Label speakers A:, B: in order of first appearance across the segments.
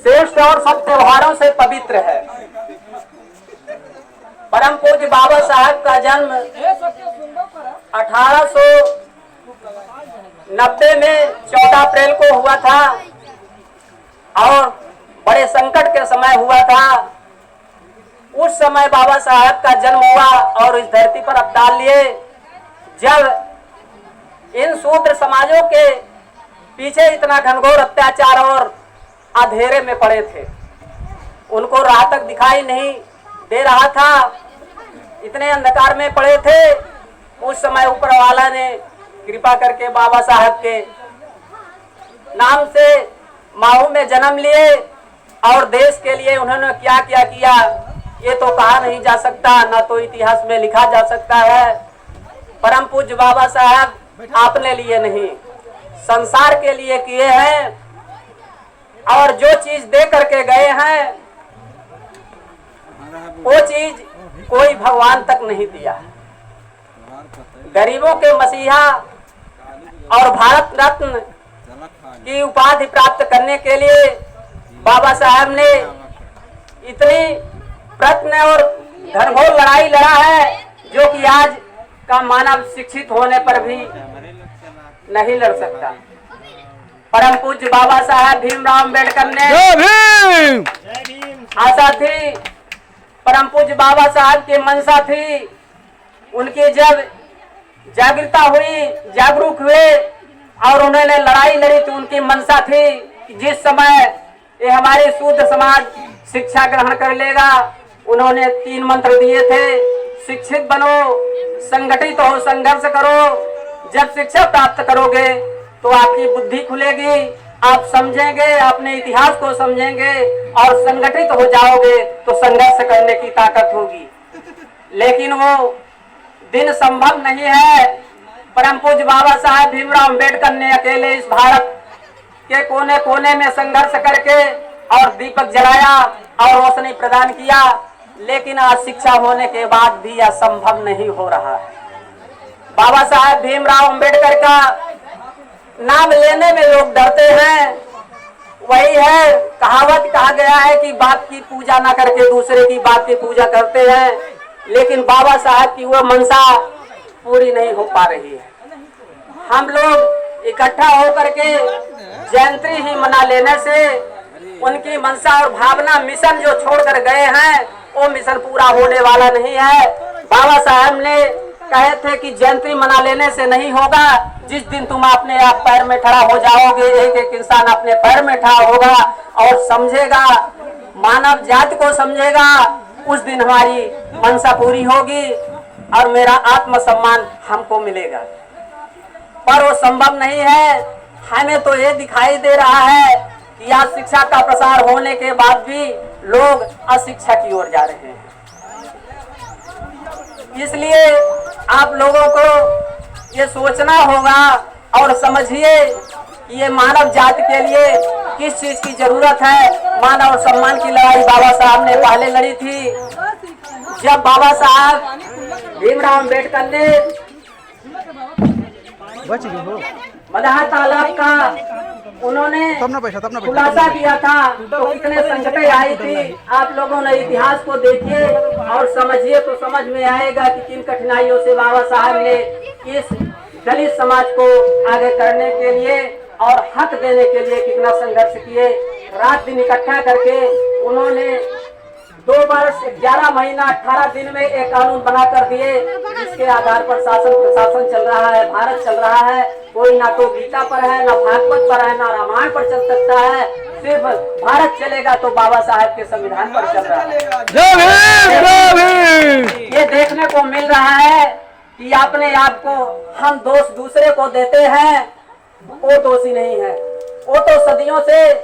A: श्रेष्ठ और सब त्योहारों से पवित्र है। परम पूज्य बाबा साहब का जन्म 1890 में 14 अप्रैल को हुआ था और बड़े संकट के समय हुआ था। उस समय बाबा साहब का जन्म हुआ और इस धरती पर अवतार लिए जब इन शूद्र समाजों के पीछे इतना घनघोर अत्याचार और अंधेरे में पड़े थे, उनको राह तक दिखाई नहीं दे रहा था, इतने अंधकार में पड़े थे। उस समय ऊपर वाला ने कृपा करके बाबा साहब के नाम से माहू में जन्म लिए और देश के लिए उन्होंने क्या क्या किया ये तो कहा नहीं जा सकता, ना तो इतिहास में लिखा जा सकता है। परम पूज्य बाबा साहब अपने लिए नहीं संसार के लिए किए हैं और जो चीज दे करके गए हैं वो चीज कोई भगवान तक नहीं दिया। गरीबों के मसीहा और भारत रत्न की उपाधि प्राप्त करने के लिए बाबा साहब ने इतनी प्रयत्न और घनघोर लड़ाई लड़ा है जो कि आज का मानव शिक्षित होने पर भी नहीं लड़ सकता। परम पूज्य बाबा साहब भीमराव अम्बेडकर ने आशा थी, परम पूज्य बाबा साहब की मंशा थी, उनकी जब जागृता हुई, जागरूक हुए और उन्होंने लड़ाई लड़ी तो उनकी मंशा थी कि जिस समय ये हमारे शूद्र समाज शिक्षा ग्रहण कर लेगा, उन्होंने 3 मंत्र दिए थे, शिक्षित बनो, संगठित हो, संघर्ष करो। जब शिक्षा प्राप्त करोगे तो आपकी बुद्धि खुलेगी, आप समझेंगे, अपने इतिहास को समझेंगे और संगठित हो जाओगे तो संघर्ष करने की ताकत होगी। लेकिन वो दिन संभव नहीं है। परम पूज्य बाबा साहब भीमराव अम्बेडकर ने अकेले इस भारत के कोने कोने में संघर्ष करके और दीपक जलाया और रोशनी प्रदान किया, लेकिन आज शिक्षा होने के बाद भी यह संभव नहीं हो रहा है। बाबा साहब भीमराव अम्बेडकर का नाम लेने में लोग डरते हैं। वही है, कहावत कहा गया है कि बाप की पूजा ना करके दूसरे की बाप की पूजा करते हैं, लेकिन बाबा साहब की वो मंशा पूरी नहीं हो पा रही है। हम लोग इकट्ठा होकर के जयंती ही मना लेने से उनकी मंशा और भावना, मिशन जो छोड़कर गए हैं वो मिशन पूरा होने वाला नहीं है। बाबा साहब ने कहे थे कि जयंती मना लेने से नहीं होगा, जिस दिन तुम अपने आप पैर में खड़ा हो जाओगे, एक एक इंसान अपने पैर में खड़ा होगा और समझेगा, मानव जाति को समझेगा, उस दिन हमारी मंशा पूरी होगी और मेरा आत्मसम्मान हमको मिलेगा। पर वो संभव नहीं है। हमें तो ये दिखाई दे रहा है कि आज शिक्षा का प्रसार होने के बाद भी लोग अशिक्षा की ओर जा रहे हैं। इसलिए आप लोगों को ये सोचना होगा और समझिए कि ये मानव जाति के लिए किस चीज की जरूरत है। मानव सम्मान की लड़ाई बाबा साहब ने पहले लड़ी थी। जब बाबा साहब भीमराव अम्बेडकर ने मदहा तालाब का उन्होंने खुलासा किया था तो कितने संकटें आई थी। आप लोगों ने इतिहास को देखिए और समझिए तो समझ में आएगा कि किन कठिनाइयों से बाबा साहब ने इस दलित समाज को आगे करने के लिए और हक देने के लिए कितना संघर्ष किए। रात दिन इकट्ठा करके उन्होंने 2 वर्ष 11 महीना 18 दिन में एक कानून बना कर दिए, जिसके आधार पर शासन प्रशासन चल रहा है, भारत चल रहा है। कोई ना तो गीता पर है, ना भागवत पर है, ना रामायण पर चल सकता है। सिर्फ भारत चलेगा तो बाबा साहब के संविधान पर चल रहा है। ये देखने को मिल रहा है कि अपने आप को हम दोष दूसरे को देते हैं, वो दोषी नहीं है। वो तो सदियों से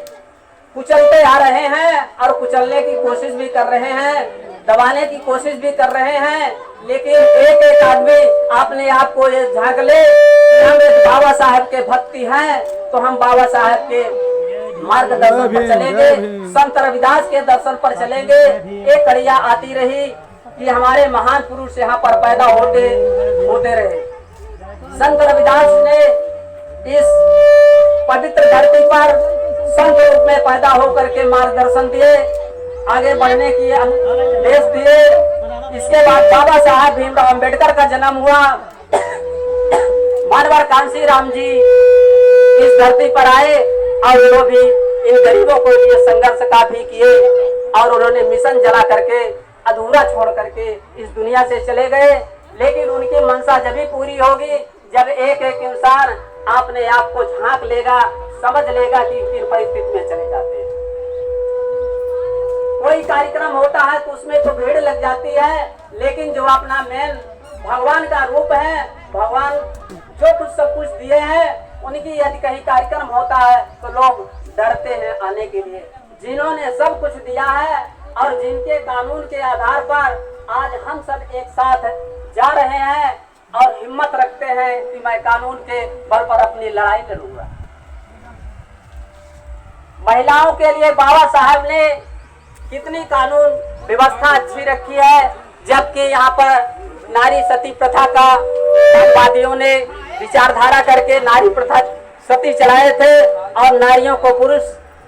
A: कुचलते आ रहे हैं और कुचलने की कोशिश भी कर रहे हैं, दबाने की कोशिश भी कर रहे हैं। लेकिन एक एक आदमी अपने आप को ये झांक ले कि हम एक बाबा साहब के भक्ति हैं तो हम बाबा साहब के मार्गदर्शन पर चलेंगे, संत रविदास के दर्शन पर चलेंगे। एक कड़िया आती रही कि हमारे महान पुरुष यहाँ पर पैदा होते रहे। संत रविदास ने इस पवित्र धरती पर संत रूप में पैदा होकर के मार्गदर्शन दिए, आगे बढ़ने की देश दिए। इसके बाद बाबा साहब भीमराव अंबेडकर का जन्म हुआ। मानवर कांसी राम जी इस धरती पर आए और वो भी इन गरीबों के लिए संघर्ष काफी किए और उन्होंने मिशन जला करके अधूरा छोड़ करके इस दुनिया से चले गए। लेकिन उनकी मनसा जब भी पूरी होगी जब एक एक इंसान अपने आप को झांक लेगा, समझ लेगा कि किन परिस्थिति में चले जाते हैं। कोई कार्यक्रम होता है तो उसमें तो भीड़ लग जाती है, लेकिन जो अपना मेन भगवान का रूप है, भगवान जो कुछ सब कुछ दिए हैं, उनकी यदि कहीं कार्यक्रम होता है तो लोग डरते हैं आने के लिए। जिन्होंने सब कुछ दिया है और जिनके कानून के आधार पर आज हम सब एक साथ जा रहे हैं और हिम्मत रखते हैं कि मैं कानून के बल पर अपनी लड़ाई लड़ूंगा। महिलाओं के लिए बाबा साहब ने कितनी कानून व्यवस्था अच्छी रखी है, जबकि यहाँ पर नारी सती प्रथा का वादियों ने विचारधारा करके नारी प्रथा सती चलाए थे और नारियों को पुरुष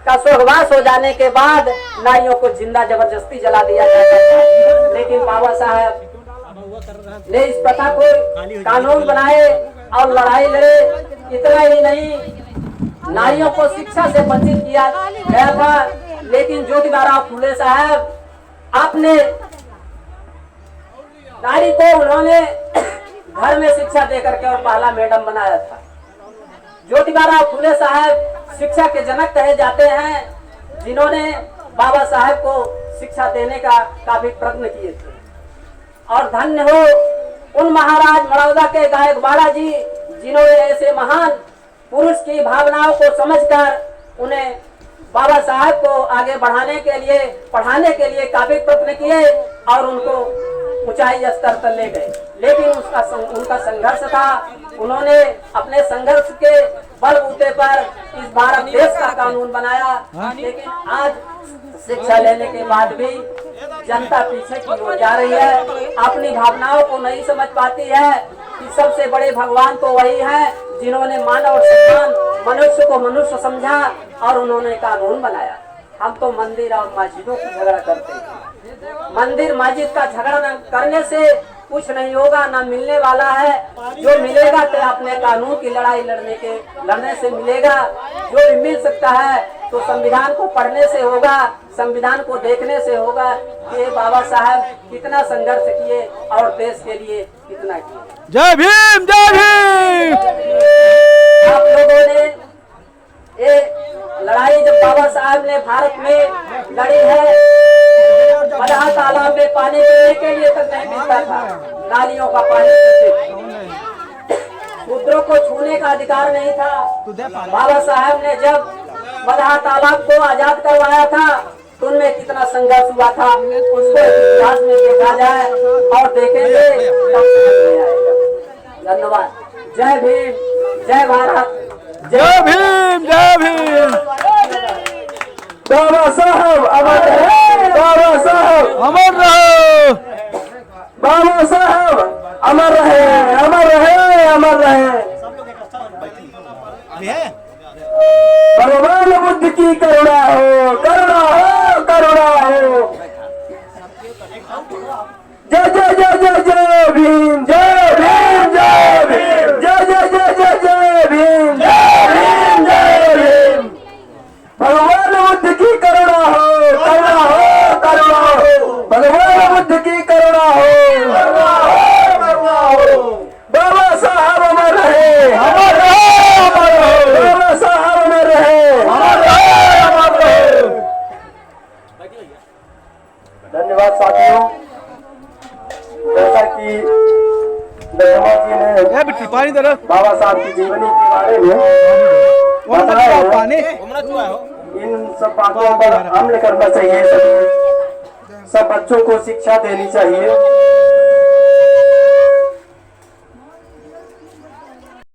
A: का स्वर्गवास हो जाने के बाद नारियों को जिंदा जबरदस्ती जला दिया जाता था। लेकिन बाबा साहब ने इस प्रथा को कानून बनाए और लड़ाई लड़े। इतना ही नहीं, नारियों को शिक्षा से वंचित किया गया था, लेकिन ज्योतिबा फुले साहब आपने नारी को उन्होंने घर में शिक्षा देकर के और पहला मैडम बनाया था। ज्योतिबा फुले साहब शिक्षा के जनक कहे जाते हैं, जिन्होंने बाबा साहब को शिक्षा देने का काफी प्रयत्न किए थे। और धन्य हो उन महाराज मड़ौदा के गायकवाड़ा जी, जिन्होंने ऐसे महान पुरुष की भावनाओं को समझकर उन्हें बाबा साहब को आगे बढ़ाने के लिए, पढ़ाने के लिए काफी प्रयत्न किए और उनको ऊंचाई स्तर पर ले गए। लेकिन उनका संघर्ष था, उन्होंने अपने संघर्ष के बलबूते पर इस भारत देश का कानून बनाया। लेकिन आज शिक्षा लेने के बाद भी जनता पीछे की ओर जा रही है, अपनी भावनाओं को नहीं समझ पाती है कि सबसे बड़े भगवान तो वही है जिन्होंने मानव सम्मान, मनुष्य को मनुष्य समझा और उन्होंने कानून बनाया। हम तो मंदिर और मस्जिदों की झगड़ा करते हैं। मंदिर मस्जिद का झगड़ा न करने से कुछ नहीं होगा, ना मिलने वाला है। जो मिलेगा तो अपने कानून की लड़ाई लड़ने से मिलेगा। जो भी मिल सकता है तो संविधान को पढ़ने से होगा, संविधान को देखने से होगा कि बाबा साहब कितना संघर्ष किए और देश के लिए कितना किए।
B: जय भीम, जय भीम।
A: आप लोगों ने ये लड़ाई जब बाबा साहब ने भारत में लड़ी है, मदहा तालाब में पानी पीने के लिए तक नहीं मिलता था, नालियों का पानी पीते। शूद्रों को छूने का अधिकार नहीं था। बाबा साहब ने जब मदहा तालाब को आजाद करवाया था तो उनमें कितना संघर्ष हुआ था, उसको इतिहास में देखा जाए और देखेंगे तब समझ में आएगा। धन्यवाद। जय भीम, जय भारत,
B: जय भीम, जय भीम।
C: बाबा साहब अमर रहे, बाबा साहब
B: अमर रहो,
C: बाबा साहब अमर रहे, अमर रहे, अमर रहे। भगवान बुद्ध की करुणा हो, करुणा हो, करुणा हो। जय जय जय जय जय भीम, जय भीम, जय भीम, जय जय जय जय जय भीम, जय भीम, जय भीम। भगवान बुद्ध की करुणा हो, करुणा हो, करुणा हो। भगवान बुद्ध की करुणा हो, करुणा हो, करुणा हो। बाबा साहब अमर रहे, अमर रहे, अमर रहे। बाबा साहब अमर रहे, अमर रहे, अमर रहे। धन्यवाद साथियों। जैसा कि दशमा जी ने
B: बिट्टी पानी दे
C: बाबा साहब की जीवनी के बारे में बताया है,
B: पानी
C: इन सब बातों पर अमल करना चाहिए। सब बच्चों को शिक्षा देनी चाहिए।